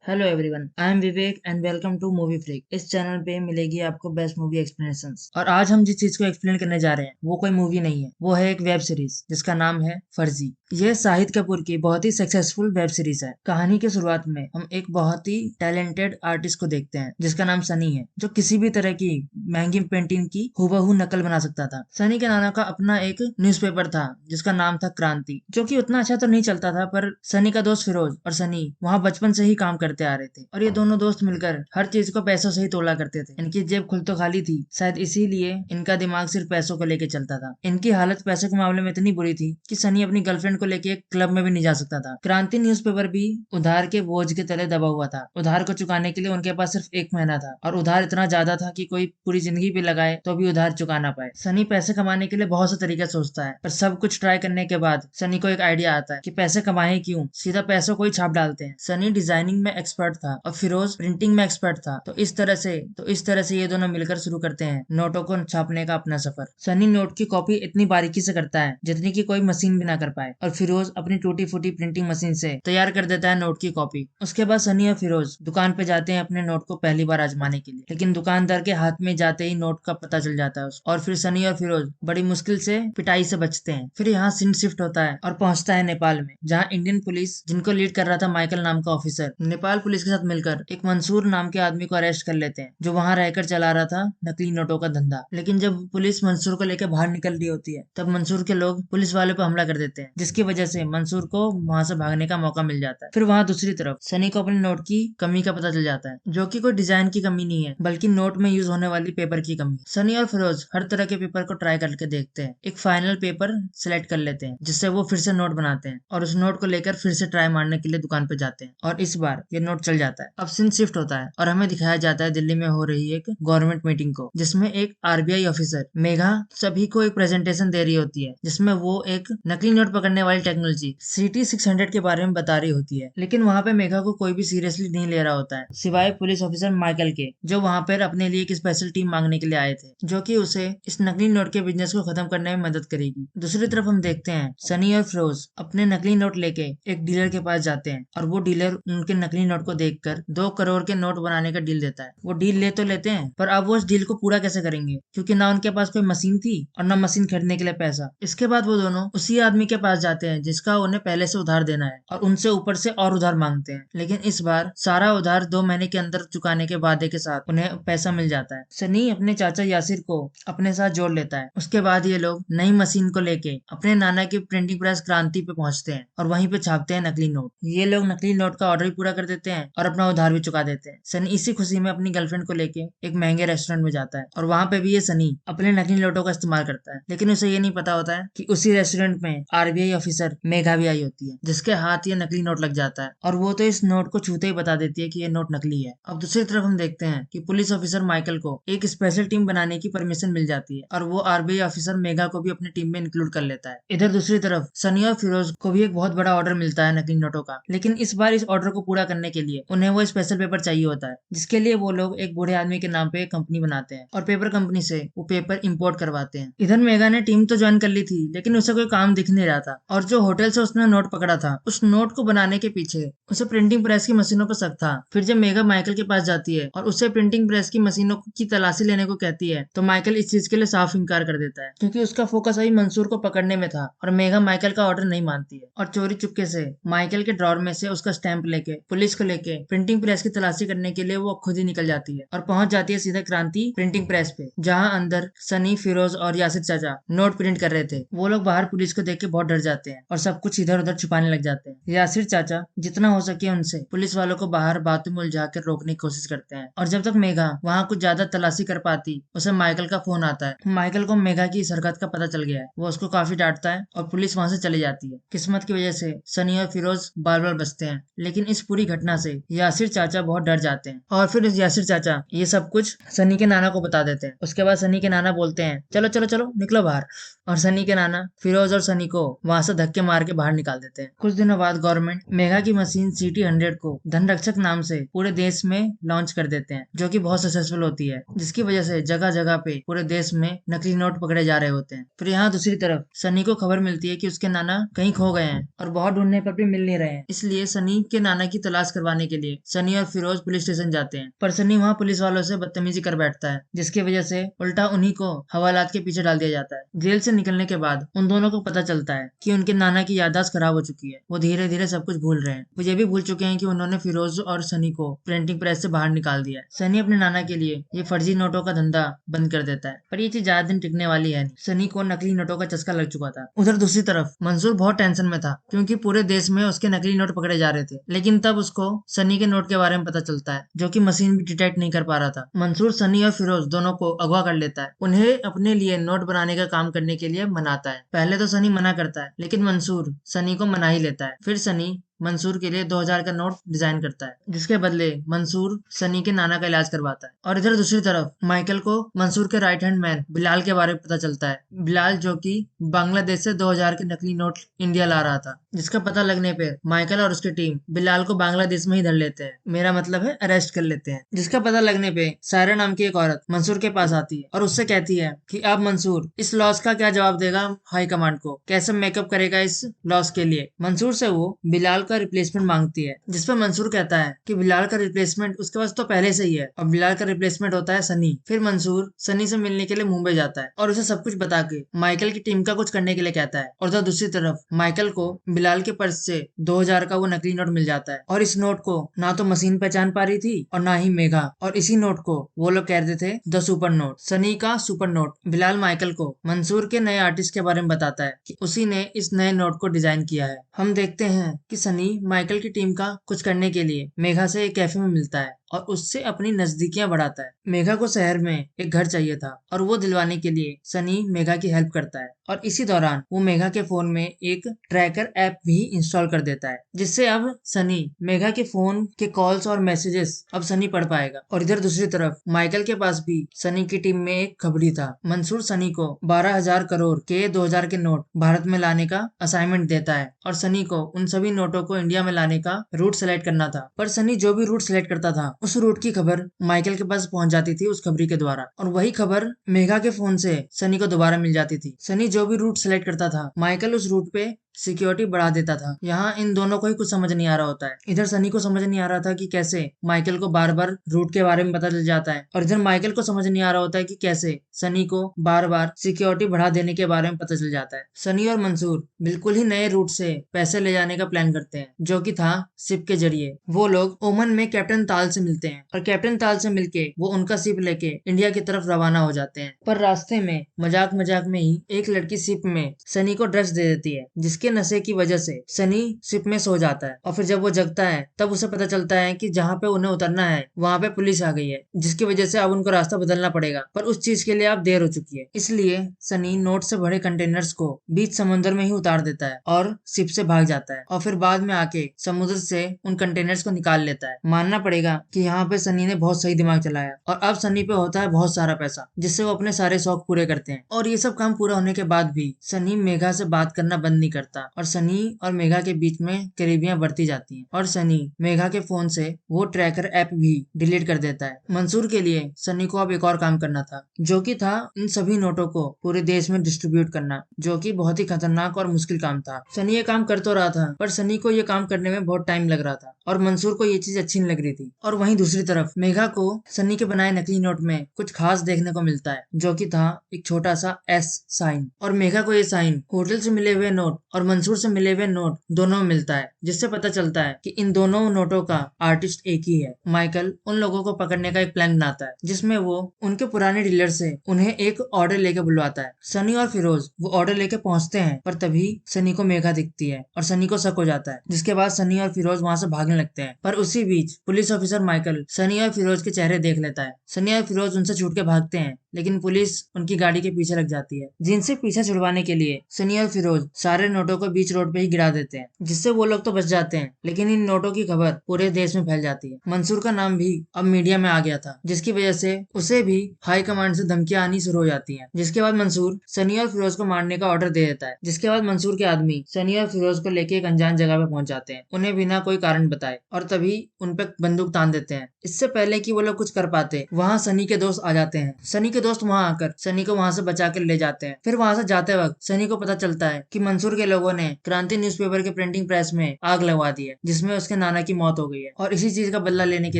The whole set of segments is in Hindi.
Hello everyone, I am Vivek and welcome to movie flick. इस चैनल पे मिलेगी आपको बेस्ट मूवी एक्सप्लेनेशंस। और आज हम जिस चीज को एक्सप्लेन करने जा रहे हैं वो कोई मूवी नहीं है, वो है एक वेब सीरीज जिसका नाम है फर्जी। यह शाहिद कपूर की बहुत ही सक्सेसफुल वेब सीरीज है। कहानी की शुरुआत में हम एक बहुत ही टैलेंटेड आर्टिस्ट को देखते हैं जिसका नाम सनी है, जो किसी भी तरह की महंगी पेंटिंग की हूबहू नकल बना सकता था। सनी के नाना का अपना एक न्यूज़पेपर था जिसका नाम था क्रांति, जो कि उतना अच्छा तो नहीं चलता था, पर सनी का दोस्त फिरोज और सनी वहाँ बचपन से ही काम करते आ रहे थे और ये दोनों दोस्त मिलकर हर चीज को पैसों से ही तोला करते थे। इनकी जेब खुद तो खाली थी, शायद इसीलिए इनका दिमाग सिर्फ पैसों को लेके चलता था। इनकी हालत पैसों के मामले में इतनी बुरी थी कि सनी अपनी गर्लफ्रेंड को लेके एक क्लब में भी नहीं जा सकता था। क्रांति न्यूज़पेपर भी उधार के बोझ के तले दबा हुआ था। उधार को चुकाने के लिए उनके पास सिर्फ 1 महीना था और उधार इतना ज्यादा था कि कोई पूरी जिंदगी भी लगाए तो भी उधार चुका ना पाए। सनी पैसे कमाने के लिए बहुत से तरीके सोचता है, पर सब कुछ ट्राई करने के बाद सनी को एक आइडिया आता है कि पैसे कमाए क्यों, सीधा पैसों को ही छाप डालते हैं। सनी डिजाइनिंग में एक्सपर्ट था और फिरोज प्रिंटिंग में एक्सपर्ट था, तो इस तरह से ये दोनों मिलकर शुरू करते हैं नोटों को छापने का अपना सफर। सनी नोट की कॉपी इतनी बारीकी से करता है जितनी की कोई मशीन भी ना कर पाए, और फिरोज अपनी टूटी फूटी प्रिंटिंग मशीन से तैयार कर देता है नोट की कॉपी। उसके बाद सनी और फिरोज दुकान पे जाते हैं अपने नोट को पहली बार आजमाने के लिए, लेकिन दुकानदार के हाथ में जाते ही नोट का पता चल जाता है और फिर सनी और फिरोज बड़ी मुश्किल से पिटाई से बचते हैं। फिर यहाँ सीन शिफ्ट होता है और पहुंचता है नेपाल में, जहाँ इंडियन पुलिस, जिनको लीड कर रहा था माइकल नाम का ऑफिसर, नेपाल पुलिस के साथ मिलकर एक मंसूर नाम के आदमी को अरेस्ट कर लेते हैं, जो वहां रहकर चला रहा था नकली नोटों का धंधा। लेकिन जब पुलिस मंसूर को लेकर बाहर निकल रही होती है, तब मंसूर के लोग पुलिस वाले पर हमला कर देते हैं, जिसकी वजह से मंसूर को वहां से भागने का मौका मिल जाता है। फिर वहां दूसरी तरफ सनी को अपने नोट की कमी का पता चल जाता है, जो कि कोई डिजाइन की कमी नहीं है बल्कि नोट में यूज होने वाली पेपर की कमी। सनी और फिरोज हर तरह के पेपर को ट्राई करके देखते हैं, एक फाइनल पेपर सिलेक्ट कर लेते हैं जिससे वो फिर से नोट बनाते हैं, और उस नोट को लेकर फिर से ट्राई मारने के लिए दुकान पे जाते हैं, और इस बार ये नोट चल जाता है। अब सीन शिफ्ट होता है और हमें दिखाया जाता है दिल्ली में हो रही एक गवर्नमेंट मीटिंग को, जिसमें एक आरबीआई ऑफिसर मेघा सभी को एक प्रेजेंटेशन दे रही होती है, जिसमें वो एक नकली नोट पकड़ने वाली टेक्नोलॉजी CT 600 के बारे में बता रही होती है। लेकिन वहाँ पे मेघा को कोई भी सीरियसली नहीं ले रहा होता है, सिवाय पुलिस ऑफिसर माइकल के, जो वहाँ पर अपने लिए एक स्पेशल टीम मांगने के लिए आए थे, जो कि उसे इस नकली नोट के बिजनेस को खत्म करने में मदद करेगी। दूसरी तरफ हम देखते हैं सनी और फिरोज अपने नकली नोट लेके एक डीलर के पास जाते हैं, और वो डीलर उनके नकली नोट को देखकर 2 करोड़ के नोट बनाने का डील देता है। वो डील ले तो लेते हैं, पर अब वो उस डील को पूरा कैसे करेंगे, क्योंकि ना उनके पास कोई मशीन थी और ना मशीन खरीदने के लिए पैसा। इसके बाद वो दोनों उसी आदमी के पास जाते हैं जिसका उन्हें पहले से उधार देना है, और उनसे ऊपर से और उधार मांगते हैं। लेकिन इस बार सारा उधार 2 महीने के अंदर चुकाने के वादे के साथ उन्हें पैसा मिल जाता है। सनी अपने चाचा यासिर को अपने साथ जोड़ लेता है। उसके बाद ये लोग नई मशीन को लेके अपने नाना की प्रिंटिंग प्रेस क्रांति पे पहुंचते हैं और वहीं पे छापते हैं नकली नोट। ये लोग नकली नोट का ऑर्डर भी पूरा कर देते हैं और अपना उधार भी चुका देते हैं। सनी इसी खुशी में अपनी गर्लफ्रेंड को लेके एक महंगे रेस्टोरेंट में जाता है, और वहां पे भी ये सनी अपने नकली नोटों का इस्तेमाल करता है। लेकिन उसे ये नहीं पता होता है कि उसी रेस्टोरेंट में आरबीआई ऑफिसर मेघा भी आई होती है, जिसके हाथ ये नकली नोट लग जाता है, और वो तो इस नोट को छूते ही बता देती है कि ये नोट नकली है। अब दूसरी तरफ हम देखते हैं कि पुलिस ऑफिसर माइकल को एक स्पेशल टीम बनाने की परमिशन मिल जाती है, और वो आरबीआई ऑफिसर मेघा को भी अपनी टीम में इंक्लूड कर लेता है। इधर दूसरी तरफ सनी और फिरोज को भी एक बहुत बड़ा ऑर्डर मिलता है नकली नोटों का, लेकिन इस बार इस ऑर्डर को पूरा करने के लिए उन्हें वो स्पेशल पेपर चाहिए होता है, जिसके लिए वो लोग एक बूढ़े आदमी के नाम पे एक कंपनी बनाते हैं और पेपर कंपनी से वो पेपर इंपोर्ट करवाते हैं। इधर मेघा ने टीम तो ज्वाइन कर ली थी, लेकिन उसे कोई काम दिख नहीं रहा था, और जो होटल से उसने नोट पकड़ा था, उस नोट को बनाने के पीछे उसे प्रिंटिंग प्रेस की मशीनों पर शक था। फिर जब मेघा माइकल के पास जाती है और उसे प्रिंटिंग प्रेस की मशीनों की तलाशी लेने को कहती है, तो माइकल इस चीज के लिए साफ इनकार कर देता है, क्योंकि उसका फोकस अभी मंसूर को पकड़ने में था, और मेघा माइकल का ऑर्डर नहीं मानती है, और चोरी चुपके से माइकल के ड्रॉर में से उसका स्टैंप लेके पुलिस को लेके प्रिंटिंग प्रेस की तलाशी करने के लिए वो खुद ही निकल जाती है और पहुंच जाती है सीधा क्रांति प्रिंटिंग प्रेस पे, जहां अंदर सनी, फिरोज और यासिर चाचा नोट प्रिंट कर रहे थे। वो लोग बाहर पुलिस को देख के बहुत डर जाते हैं और सब कुछ इधर उधर छुपाने लग जाते हैं। यासिर चाचा जितना हो सके उनसे पुलिस वालों को बाहर बातों में उलझा कर रोकने की कोशिश करते हैं, और जब तक मेघा वहाँ कुछ ज्यादा तलाशी कर पाती, उसे माइकल का फोन आता है। माइकल को मेघा की इस हरकत का पता चल गया है, वो उसको काफी डांटता है और पुलिस वहां से चली जाती है। किस्मत की वजह से सनी और फिरोज बाल बाल बचते हैं, लेकिन इस पूरी घटना से यासिर चाचा बहुत डर जाते हैं, और फिर यासिर चाचा ये सब कुछ सनी के नाना को बता देते हैं। उसके बाद सनी के नाना बोलते हैं चलो चलो चलो निकलो बाहर, और सनी के नाना फिरोज और सनी को वहां से धक्के मार के बाहर निकाल देते हैं। कुछ दिनों बाद गवर्नमेंट मेघा की मशीन CT 100 को धनरक्षक नाम से पूरे देश में लॉन्च कर देते हैं, जो कि बहुत सक्सेसफुल होती है, जिसकी वजह से जगह जगह पे पूरे देश में नकली नोट पकड़े जा रहे होते हैं। फिर यहाँ दूसरी तरफ सनी को खबर मिलती है कि उसके नाना कहीं खो गए हैं और बहुत ढूंढने पर भी मिल नहीं रहे हैं, इसलिए सनी के नाना की तलाश करवाने के लिए सनी और फिरोज पुलिस स्टेशन जाते हैं, पर सनी वहाँ पुलिस वालों से बदतमीजी कर बैठता है, जिसकी वजह से उल्टा उन्हीं को हवालात के पीछे डाल दिया जाता है। जेल से निकलने के बाद उन दोनों को पता चलता है कि उनके नाना की याददाश्त खराब हो चुकी है, वो धीरे धीरे सब कुछ भूल रहे हैं। वो ये भी भूल चुके हैं कि उन्होंने फिरोज और सनी को प्रिंटिंग प्रेस से बाहर निकाल दिया है। सनी अपने नाना के लिए ये फर्जी नोटों का धंधा बंद कर देता है, पर ये चीज ज्यादा दिन टिकने वाली है नहीं। सनी को नकली नोटों का चस्का लग चुका था। उधर दूसरी तरफ मंसूर बहुत टेंशन में था, क्योंकि पूरे देश में उसके नकली नोट पकड़े जा रहे थे। लेकिन तब उसको सनी के नोट के बारे में पता चलता है, जो कि मशीन भी डिटेक्ट नहीं कर पा रहा था। मंसूर सनी और फिरोज दोनों को अगवा कर लेता है, उन्हें अपने लिए नोट बनाने का काम करने के लिए मनाता है। पहले तो सनी मना करता है, लेकिन मंसूर सनी को मना ही लेता है। फिर सनी मंसूर के लिए 2000 का नोट डिजाइन करता है, जिसके बदले मंसूर सनी के नाना का इलाज करवाता है। और इधर दूसरी तरफ माइकल को मंसूर के राइट हैंड मैन बिलाल के बारे में पता चलता है। बिलाल जो कि बांग्लादेश से 2000 के नकली नोट इंडिया ला रहा था, जिसका पता लगने पर माइकल और उसकी टीम बिलाल को बांग्लादेश में ही धर लेते हैं, मेरा मतलब है अरेस्ट कर लेते हैं। जिसका पता लगने पे सायरा नाम की एक औरत मंसूर के पास आती है और उससे कहती है कि अब मंसूर इस लॉस का क्या जवाब देगा हाई कमांड को, कैसे मेकअप करेगा इस लॉस के लिए। मंसूर से वो बिलाल का रिप्लेसमेंट मांगती है, जिसपे मंसूर कहता है कि बिलाल का रिप्लेसमेंट उसके पास तो पहले से ही है, और बिलाल का रिप्लेसमेंट होता है सनी। फिर मंसूर सनी से मिलने के लिए मुंबई जाता है और उसे सब कुछ बता के माइकल की टीम का कुछ करने के लिए कहता है। और तो दूसरी तरफ माइकल को बिलाल के पर्स से 2000 का वो नकली नोट मिल जाता है, और इस नोट को ना तो मशीन पहचान पा रही थी और ना ही मेघा, और इसी नोट को वो लोग कहते थे द सुपर नोट, सनी का सुपर नोट। बिलाल माइकल को मंसूर के नए आर्टिस्ट के बारे में बताता है कि उसी ने इस नए नोट को डिजाइन किया है। हम देखते हैं कि सनी माइकल की टीम का कुछ करने के लिए मेघा से एक कैफे में मिलता है और उससे अपनी नजदीकियां बढ़ाता है। मेघा को शहर में एक घर चाहिए था और वो दिलवाने के लिए सनी मेघा की हेल्प करता है, और इसी दौरान वो मेघा के फोन में एक ट्रैकर ऐप भी इंस्टॉल कर देता है, जिससे अब सनी मेघा के फोन के कॉल्स और मैसेजेस अब सनी पढ़ पाएगा। और इधर दूसरी तरफ माइकल के पास भी सनी की टीम में एक खबरी था। मंसूर सनी को 12,000 करोड़ के 2000 के नोट भारत में लाने का असाइनमेंट देता है, और सनी को उन सभी नोटों को इंडिया में लाने का रूट सेलेक्ट करना था। पर सनी जो भी रूट सेलेक्ट करता था, उस रूट की खबर माइकल के पास पहुंच जाती थी उस खबरी के द्वारा, और वही खबर मेघा के फोन से सनी को दोबारा मिल जाती थी। सनी जो भी रूट सेलेक्ट करता था, माइकल उस रूट पे सिक्योरिटी बढ़ा देता था। यहाँ इन दोनों को ही कुछ समझ नहीं आ रहा होता है। इधर सनी को समझ नहीं आ रहा था कि कैसे माइकल को बार बार रूट के बारे में पता चल जाता है, और इधर माइकल को समझ नहीं आ रहा होता है कि कैसे सनी को बार बार सिक्योरिटी बढ़ा देने के बारे में पता चल जाता है। सनी और मंसूर बिल्कुल ही नए रूट से पैसे ले जाने का प्लान करते हैं, जो कि था शिप के जरिए। वो लोग ओमन में कैप्टन ताल से मिलते हैं, और कैप्टन ताल से मिलके वो उनका शिप लेके इंडिया की तरफ रवाना हो जाते हैं। पर रास्ते में मजाक मजाक में ही एक लड़की शिप में सनी को ड्रग्स दे देती है, जिसके नशे की वजह से सनी शिप में सो जाता है। और फिर जब वो जगता है तब उसे पता चलता है कि जहाँ पे उन्हें उतरना है वहाँ पे पुलिस आ गई है, जिसकी वजह से अब उनको रास्ता बदलना पड़ेगा, पर उस चीज के लिए अब देर हो चुकी है। इसलिए सनी नोट से भरे कंटेनर्स को बीच समुद्र में ही उतार देता है और शिप से भाग जाता है, और फिर बाद में आके समुद्र से उन कंटेनर्स को निकाल लेता है। मानना पड़ेगा कि यहाँ पे सनी ने बहुत सही दिमाग चलाया, और अब सनी पे होता है बहुत सारा पैसा, जिससे वो अपने सारे शौक पूरे करते हैं। और ये सब काम पूरा होने के बाद भी सनी मेघा से बात करना बंद नहीं करता, और सनी और मेघा के बीच में करीबियां बढ़ती जाती हैं, और सनी मेघा के फोन से वो ट्रैकर ऐप भी डिलीट कर देता है। मंसूर के लिए सनी को अब एक और काम करना था, जो कि था इन सभी नोटों को पूरे देश में डिस्ट्रीब्यूट करना, जो कि बहुत ही खतरनाक और मुश्किल काम था। सनी ये काम कर तो रहा था, पर सनी को ये काम करने में बहुत टाइम लग रहा था, और मंसूर को ये चीज अच्छी नहीं लग रही थी। और वहीं दूसरी तरफ मेघा को सनी के बनाए नकली नोट में कुछ खास देखने को मिलता है, जो कि था एक छोटा सा एस साइन। और मेघा को ये साइन होटल से मिले हुए नोट और मंसूर से मिले हुए नोट दोनों में मिलता है, जिससे पता चलता है कि इन दोनों नोटों का आर्टिस्ट एक ही है। माइकल उन लोगों को पकड़ने का एक प्लान बनाता है, जिसमें वो उनके पुराने डीलर से उन्हें एक ऑर्डर लेके बुलवाता है। सनी और फिरोज वो ऑर्डर लेके पहुंचते हैं, पर तभी सनी को मेघा दिखती है और सनी को शक हो जाता है, जिसके बाद सनी और फिरोज वहां से भागने लगते हैं। पर उसी बीच पुलिस ऑफिसर माइकल सनी और फिरोज के चेहरे देख लेता है। सनी और फिरोज उनसे छूट के भागते हैं, लेकिन पुलिस उनकी गाड़ी के पीछे लग जाती है, जिनसे पीछा छुड़वाने के लिए सनी और फिरोज सारे नोटों को बीच रोड पे ही गिरा देते हैं, जिससे वो लोग तो बच जाते हैं, लेकिन इन नोटों की खबर पूरे देश में फैल जाती है। मंसूर का नाम भी अब मीडिया में आ गया था, जिसकी वजह से उसे भी हाई कमांड से धमकियां आनी शुरू हो जाती हैं। जिसके बाद मंसूर सनी और फिरोज को मारने का ऑर्डर दे देता है, जिसके बाद मंसूर के आदमी सनी और फिरोज को लेके एक अनजान जगह पे पहुंच जाते हैं, उन्हें बिना कोई कारण बताए, और तभी उन पे बंदूक तान देते हैं। इससे पहले कि वो लोग कुछ कर पाते, वहाँ सनी के दोस्त आ जाते हैं। सनी के उसके दोस्त वहां आकर सनी को वहां से बचा कर ले जाते हैं। फिर वहां से जाते वक्त सनी को पता चलता है कि मंसूर के लोगों ने क्रांति न्यूज़पेपर के प्रिंटिंग प्रेस में आग लगवा दी है, जिसमें उसके नाना की मौत हो गई है। और इसी चीज का बदला लेने के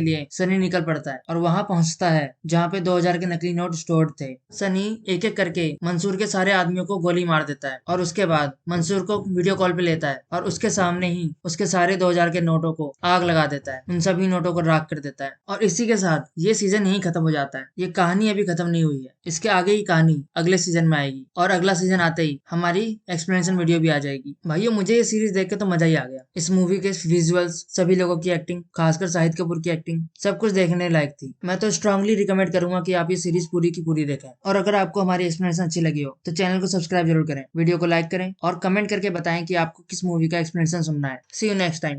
लिए सनी निकल पड़ता है और वहां पहुंचता है जहाँ पे 2000 के नकली नोट स्टोर्ड थे। सनी एक एक करके मंसूर के सारे आदमियों को गोली मार देता है और उसके बाद मंसूर को वीडियो कॉल पे लेता है और उसके सामने ही उसके सारे 2000 के नोटों को आग लगा देता है, उन सभी नोटों को राख कर देता है। और इसी के साथ ये सीजन यही खत्म हो जाता है। ये कहानी अभी खत्म नहीं हुई है, इसके आगे की कहानी अगले सीजन में आएगी और अगला सीजन आते ही हमारी एक्सप्लेनेशन वीडियो भी आ जाएगी। भाइयों, मुझे ये सीरीज देख के तो मजा ही आ गया। इस मूवी के विजुअल्स, सभी लोगों की एक्टिंग, खासकर शाहिद कपूर की एक्टिंग, सब कुछ देखने लायक थी। मैं तो स्ट्रांगली रिकमेंड करूंगा कि आप ये सीरीज पूरी की पूरी देखें। और अगर आपको हमारी एक्सप्लेनेशन अच्छी लगी हो तो चैनल को सब्सक्राइब जरूर करें, वीडियो को लाइक करें और कमेंट करके बताएं कि आपको किस मूवी का एक्सप्लेनेशन सुनना है। सी यू नेक्स्ट टाइम।